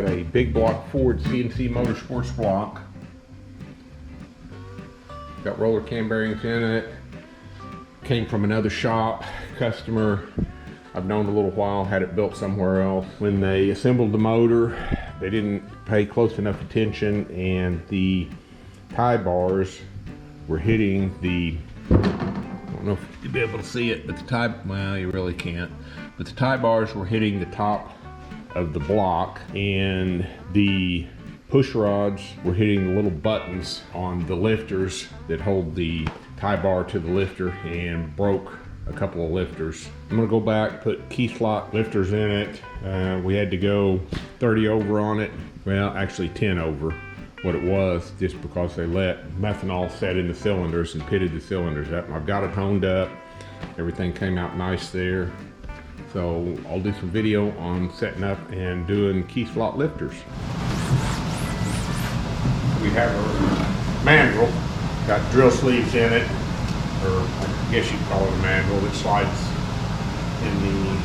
Got a big block Ford CNC Motorsports block. Got roller cam bearings in it. Came from another shop, customer I've known a little while, had it built somewhere else. When they assembled the motor, they didn't pay close enough attention, and the tie bars were hitting the, I don't know if you'll be able to see it, but well, you really can't. But the tie bars were hitting the top of the block, and the push rods were hitting the little buttons on the lifters that hold the tie bar to the lifter, and broke a couple of lifters. I'm gonna go back, put key slot lifters in it. We had to go 30 over on it. Well, actually 10 over what it was, just because they let methanol set in the cylinders and pitted the cylinders up. I've got it honed up. Everything came out nice there. So I'll do some video on setting up and doing key slot lifters. We have our mandrel, got drill sleeves in it, or I guess you'd call it a mandrel that slides in the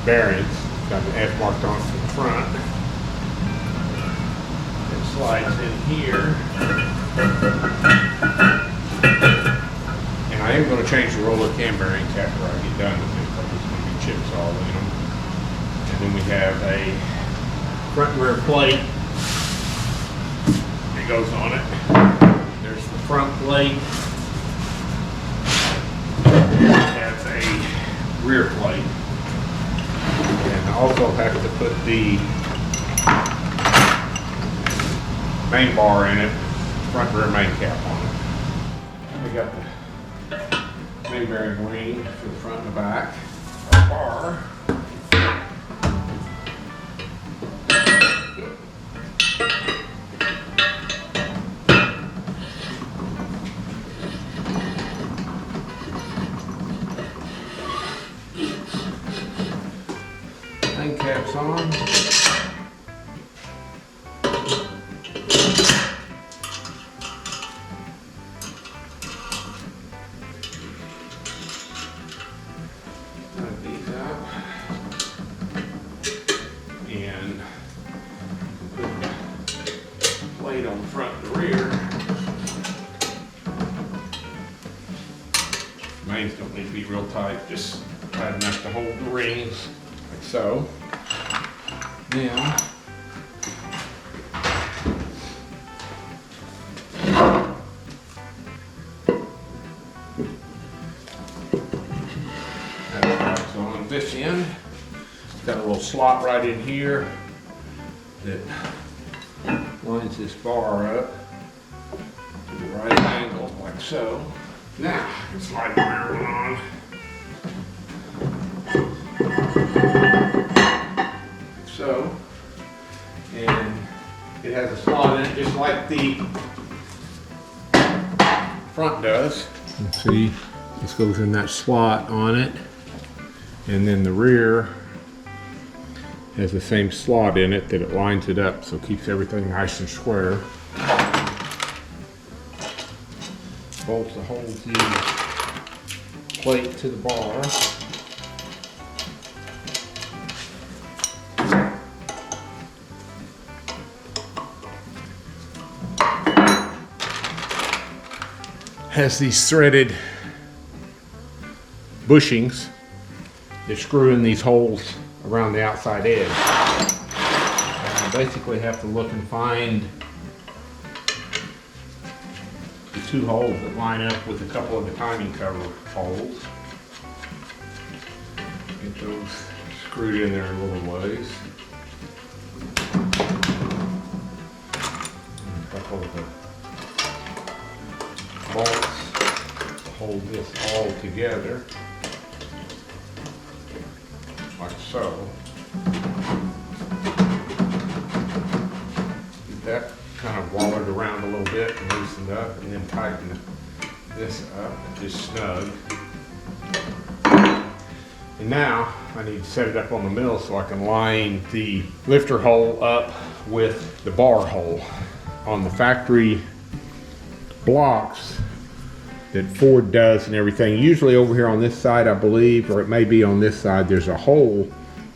bearings. Got the F marked on it from the front. It slides in here. And I am going to change the roller cam bearings after I get done with it, because there's going to be chips all in them. And then we have a front and rear plate that goes on it. There's the front plate. Has a rear plate, and I also have to put the main bar in it, front rear main cap on it. We got the main bearing ring for the front and the back, our bar. Main caps on. Snug these up. And put the plate on the front and the rear. Mains don't need to be real tight, just tight enough to hold the rings. Like so. Now, that's on this end. Got a little slot right in here that lines this bar up to the right angle, like so. Now, let's slide the rear one on. So, and it has a slot in it just like the front does. Let's see, this goes in that slot on it, and then the rear has the same slot in it that it lines it up, so it keeps everything nice and square. Bolts to hold the plate to the bar. Has these threaded bushings that screw in these holes around the outside edge. And I basically have to look and find the two holes that line up with a couple of the timing cover holes. Get those screwed in there a little ways. And a couple of the bolts to hold this all together, like so. Get that kind of wallered around a little bit and loosened up, and then tighten this up just snug. And now I need to set it up on the mill so I can line the lifter hole up with the bar hole. On the factory blocks that Ford does and everything, usually over here on this side, I believe, or it may be on this side, there's a hole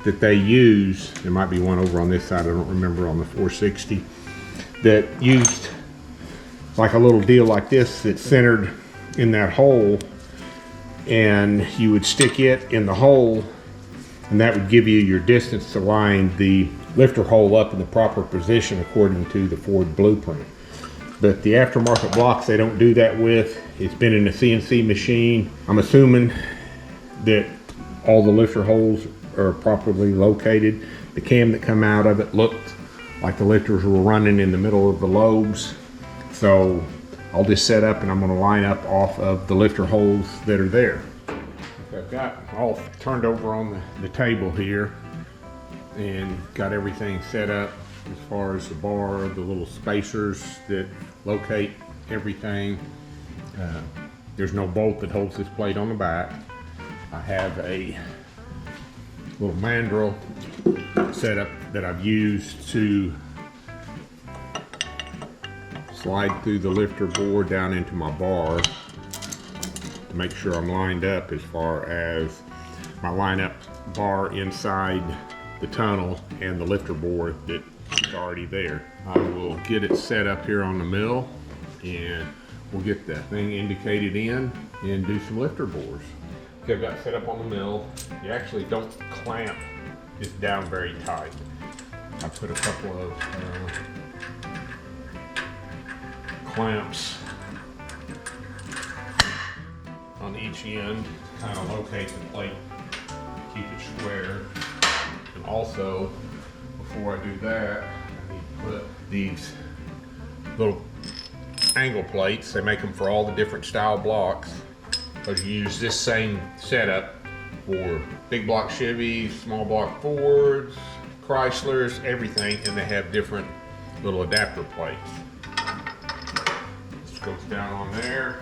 that they use, there might be one over on this side, I don't remember, on the 460, that used like a little deal like this that's centered in that hole, and you would stick it in the hole, and that would give you your distance to line the lifter hole up in the proper position according to the Ford blueprint. But the aftermarket blocks, they don't do that with. It's been in a CNC machine. I'm assuming that all the lifter holes are properly located. The cam that come out of it looked like the lifters were running in the middle of the lobes. So I'll just set up and I'm gonna line up off of the lifter holes that are there. I've got all turned over on the table here and got everything set up as far as the bar, the little spacers that locate everything. There's no bolt that holds this plate on the back. I have a little mandrel setup that I've used to slide through the lifter board down into my bar to make sure I'm lined up as far as my lineup bar inside the tunnel and the lifter board that is already there. I will get it set up here on the mill and we'll get the thing indicated in and do some lifter bores. Okay, I've got it set up on the mill. You actually don't clamp this down very tight. I put a couple of clamps on each end to kind of locate the plate, keep it square. And also, before I do that, I need to put these little angle plates. They make them for all the different style blocks, because you use this same setup for big block Chevys, small block Fords, Chryslers, everything, and they have different little adapter plates. This goes down on there.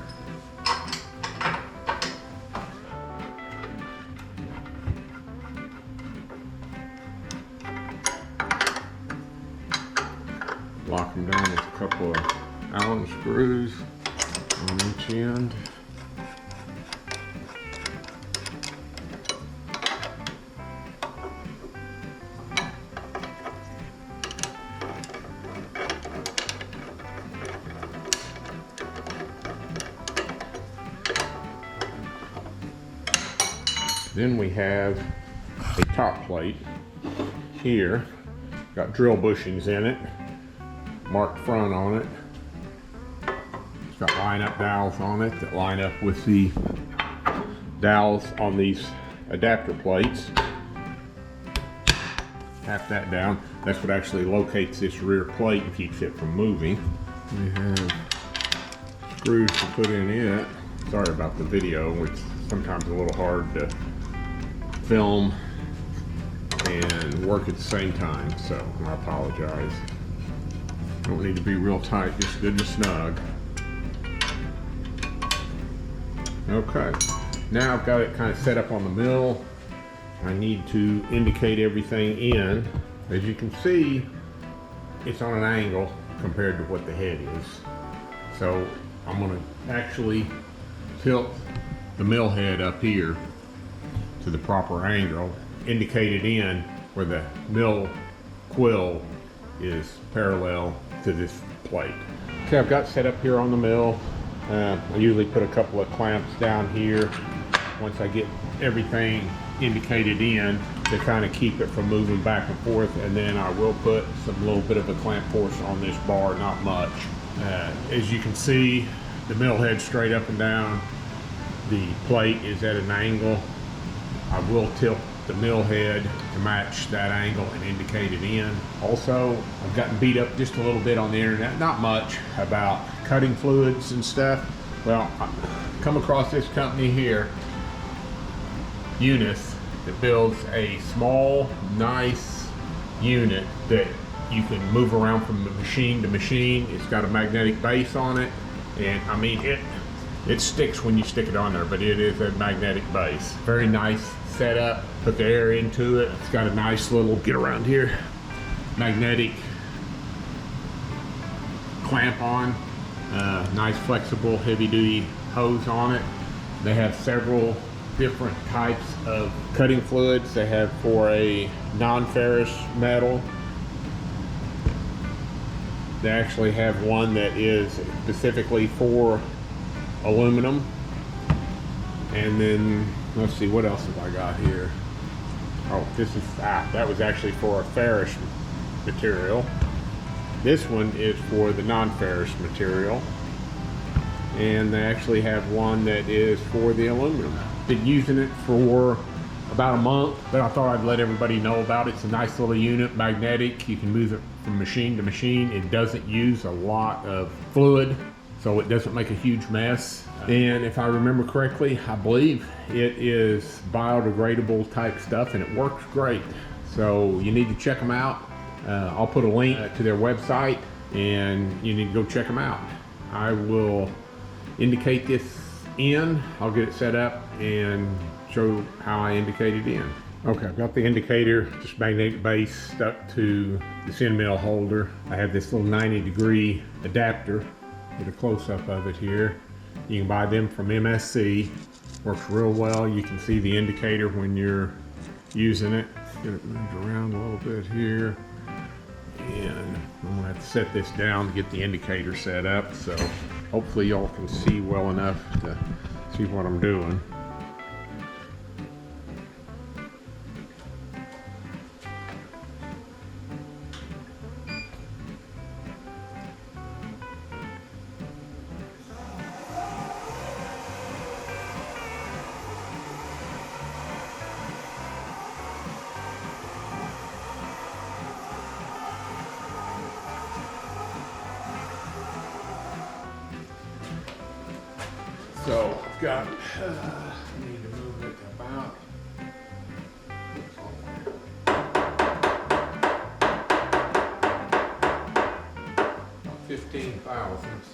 Lock them down with a couple of Allen screws on each end. Then we have a top plate here, got drill bushings in it, marked front on it. It's got line-up dowels on it that line up with the dowels on these adapter plates. Tap that down. That's what actually locates this rear plate and keeps it from moving. We have screws to put in it. Sorry about the video, it's sometimes a little hard to film and work at the same time, so I apologize. Don't need to be real tight, just good and snug. Okay, now I've got it kind of set up on the mill. I need to indicate everything in. As you can see, it's on an angle compared to what the head is. So I'm going to actually tilt the mill head up here to the proper angle, indicated in where the mill quill is parallel to this plate. Okay, I've got set up here on the mill. I usually put a couple of clamps down here once I get everything indicated in to kind of keep it from moving back and forth, and then I will put some little bit of a clamp force on this bar, not much. As you can see, the mill head straight up and down. The plate is at an angle. I will tilt the mill head to match that angle and indicate it in. Also, I've gotten beat up just a little bit on the internet, not much, about cutting fluids and stuff. Well, I come across this company here, Unis, that builds a small, nice unit that you can move around from machine to machine. It's got a magnetic base on it, and I mean, it sticks when you stick it on there, but it is a magnetic base. Very nice setup. Put the air into it. It's got a nice little, get around here, magnetic clamp on. Nice flexible heavy duty hose on it. They have several different types of cutting fluids. They have for a non-ferrous metal. They actually have one that is specifically for aluminum. And then, let's see, what else have I got here? Oh, this is, that was actually for a ferrous material. This one is for the non-ferrous material. And they actually have one that is for the aluminum. Been using it for about a month, but I thought I'd let everybody know about it. It's a nice little unit, magnetic. You can move it from machine to machine. It doesn't use a lot of fluid, so it doesn't make a huge mess. And if I remember correctly, I believe it is biodegradable type stuff, and it works great. So you need to check them out. I'll put a link to their website, and you need to go check them out. I will indicate this in. I'll get it set up and show how I indicate it in. Okay, I've got the indicator, just magnetic base, stuck to this end mill holder. I have this little 90-degree adapter. Get a close-up of it here. You can buy them from MSC. Works real well. You can see the indicator when you're using it. Get it moved around a little bit here. And I'm gonna have to set this down to get the indicator set up. So hopefully y'all can see well enough to see what I'm doing. So I've got, I need to move it about 15 thousandths.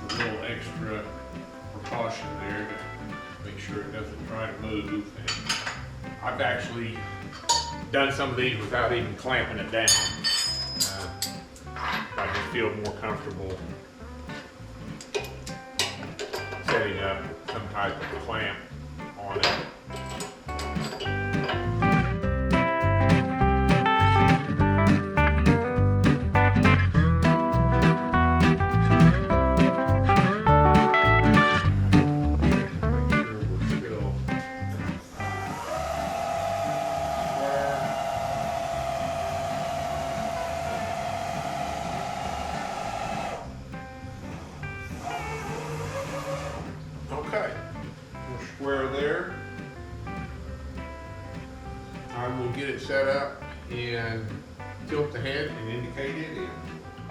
It's a little extra precaution there to make sure it doesn't try to move. And I've actually done some of these without even clamping it down. I just feel more comfortable setting up some type of clamp on it. Okay, we're square there. I will get it set up and tilt the head and indicate it in.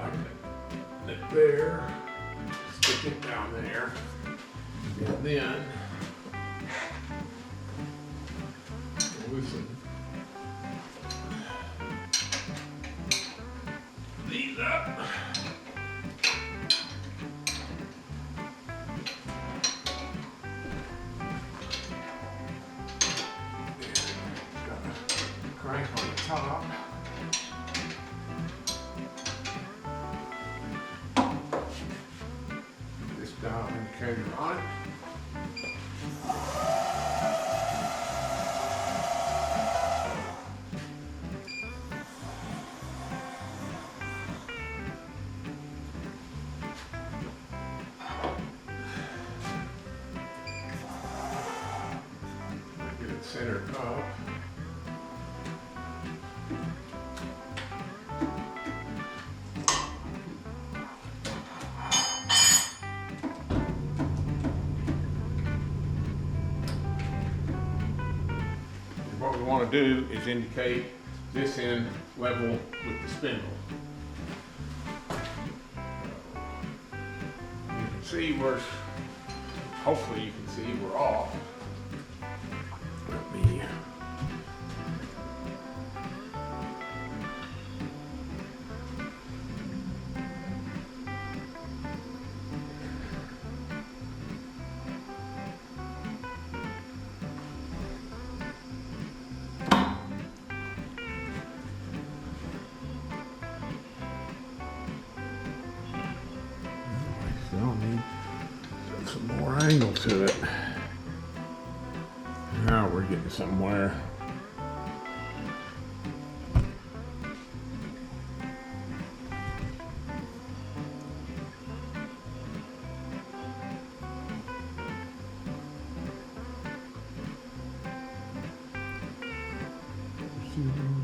Okay, there, stick it down there, and then loosen these up. Crank on the top. This dial indicator on it. Get it centered up. What we want to do is indicate this end level with the spindle. You can see where, hopefully you can see we're off. Let me close to it. Now we're getting somewhere.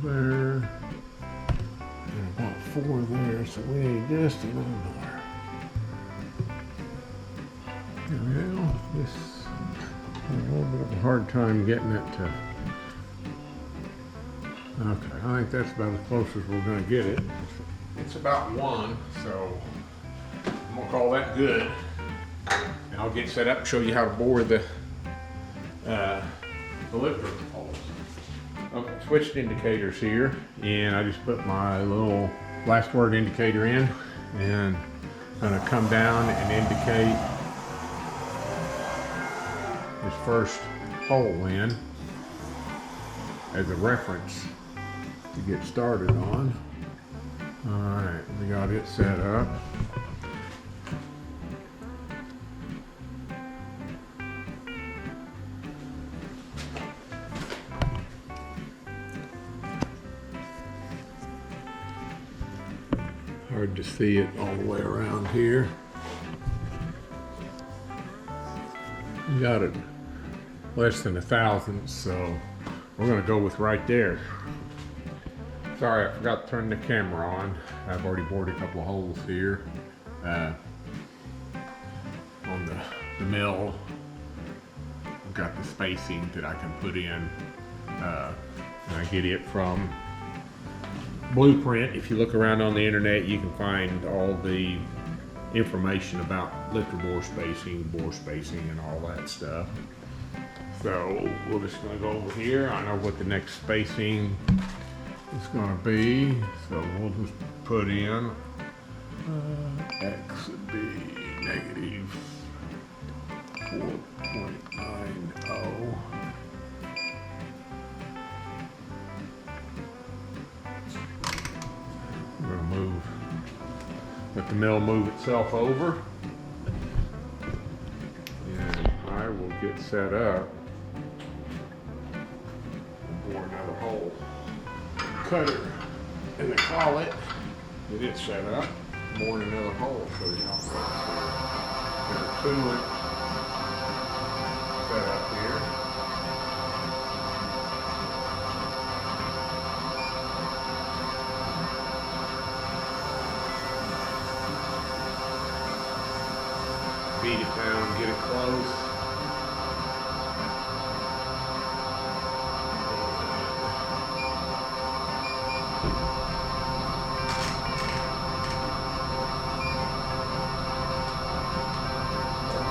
There, and about 4 there, so we need just a little more. Well, this a little bit of a hard time getting it to. Okay, I think that's about as close as we're going to get it. It's about 1, so I'm gonna call that good. And I'll get set up and show you how to bore the lifter holes. Okay, switched indicators here, and I just put my little last word indicator in, and I'm gonna come down and indicate this first hole in as a reference to get started on. All right, we got it set up. Hard to see it all the way around here. You got it less than 1,000, so we're gonna go with right there. Sorry, I forgot to turn the camera on. I've already bored a couple of holes here on the mill. I've got the spacing that I can put in, and I get it from Blueprint. If you look around on the internet, you can find all the information about lifter bore spacing and all that stuff. So we're just gonna go over here. I know what the next spacing is gonna be, so we'll just put in X would be negative 4.90. We're gonna let the mill move itself over, and I will get set up and bore another hole. Cutter and the collet, get it set up, bore another hole, so you know what's here. Got a coolant set up here. Beat it down, get it close.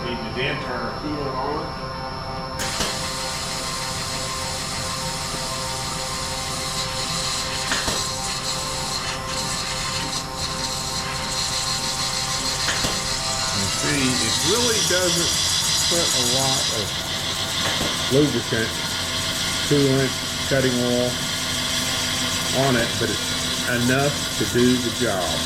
Need to then turn our coolant on. See, it really doesn't put a lot of lubricant, coolant, cutting oil on it, but it's enough to do the job.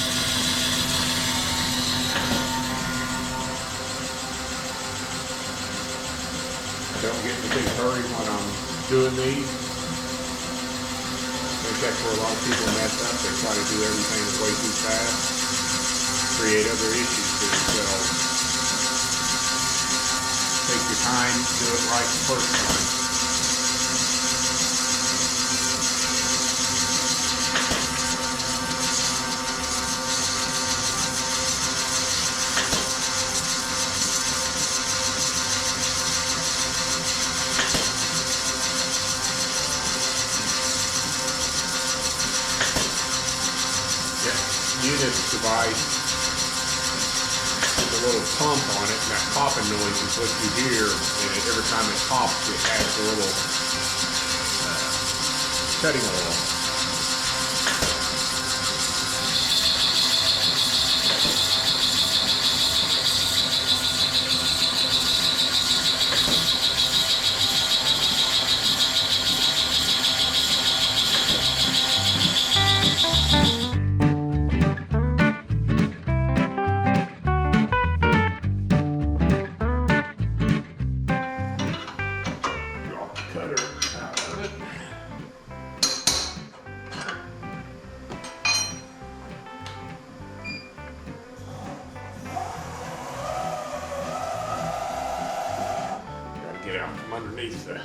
Don't get in a big hurry when I'm doing these. I think that's where a lot of people mess up. They try to do everything way too fast, create other issues for themselves. Take your time, do it right the first time. Unit device with a little pump on it, and that popping noise is what you hear, and every time it pops it adds a little cutting oil. get out from underneath the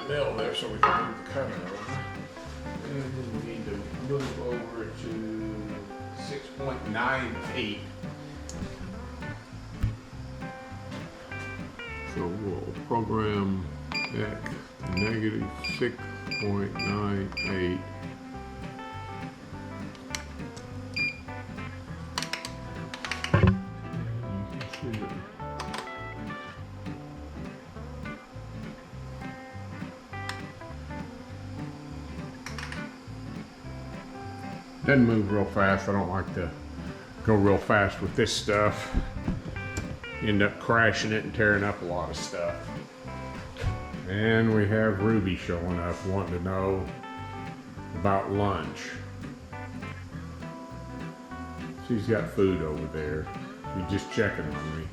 mill there so we can move the cutter over. And then we need to move over to 6.98. So we'll program X negative 6.98. Doesn't move real fast. I don't like to go real fast with this stuff. End up crashing it and tearing up a lot of stuff. And we have Ruby showing up wanting to know about lunch. She's got food over there. She's just checking on me.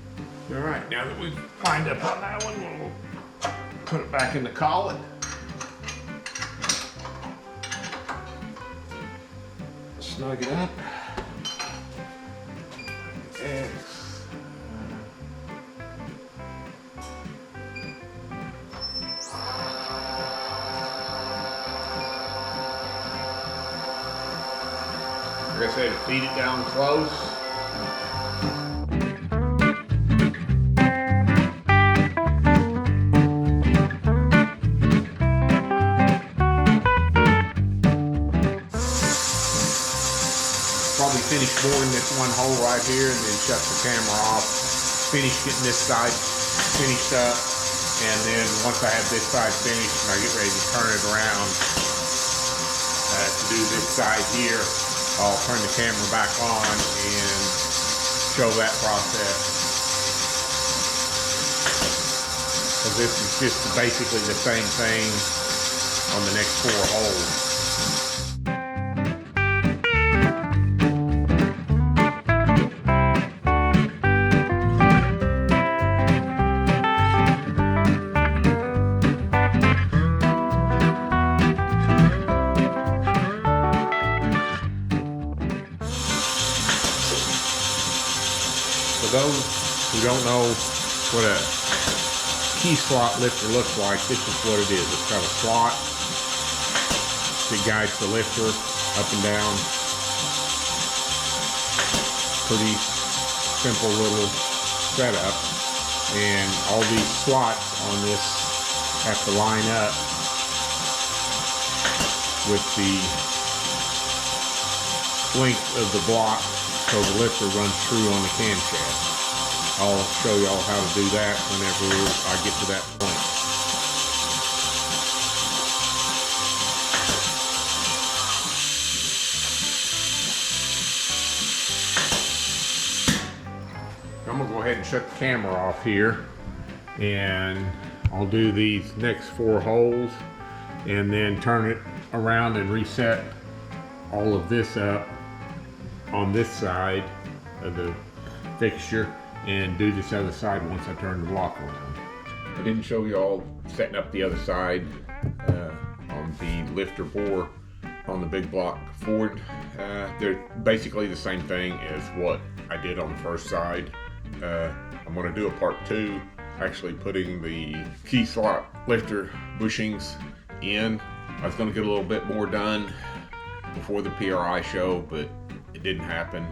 All right, now that we've lined up on that one, we'll put it back in the collet. Snug it up. X. Like I said, feed it down close. Probably finish boring this one hole right here and then shut the camera off. Finish getting this side finished up, and then once I have this side finished and I get ready to turn it around to do this side here, I'll turn the camera back on and show that process. So this is just basically the same thing on the next 4 holes. For those who don't know what a key slot lifter looks like, this is what it is. It's got a slot that guides the lifter up and down. Pretty simple little setup. And all these slots on this have to line up with the length of the block so the lifter runs through on the camshaft. I'll show y'all how to do that whenever I get to that point. I'm gonna go ahead and shut the camera off here, and I'll do these next 4 holes and then turn it around and reset all of this up on this side of the fixture and do this other side once I turn the block around. I didn't show you all setting up the other side on the lifter bore on the big block Ford. They're basically the same thing as what I did on the first side. I'm going to do a part 2, actually putting the key slot lifter bushings in. I was going to get a little bit more done before the PRI show, but it didn't happen.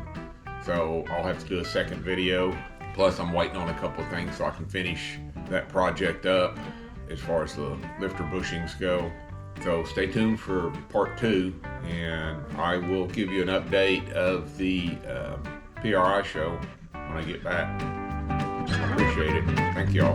So I'll have to do a second video. Plus I'm waiting on a couple of things so I can finish that project up as far as the lifter bushings go. So stay tuned for part 2, and I will give you an update of the PRI show when I get back. I appreciate it. Thank y'all.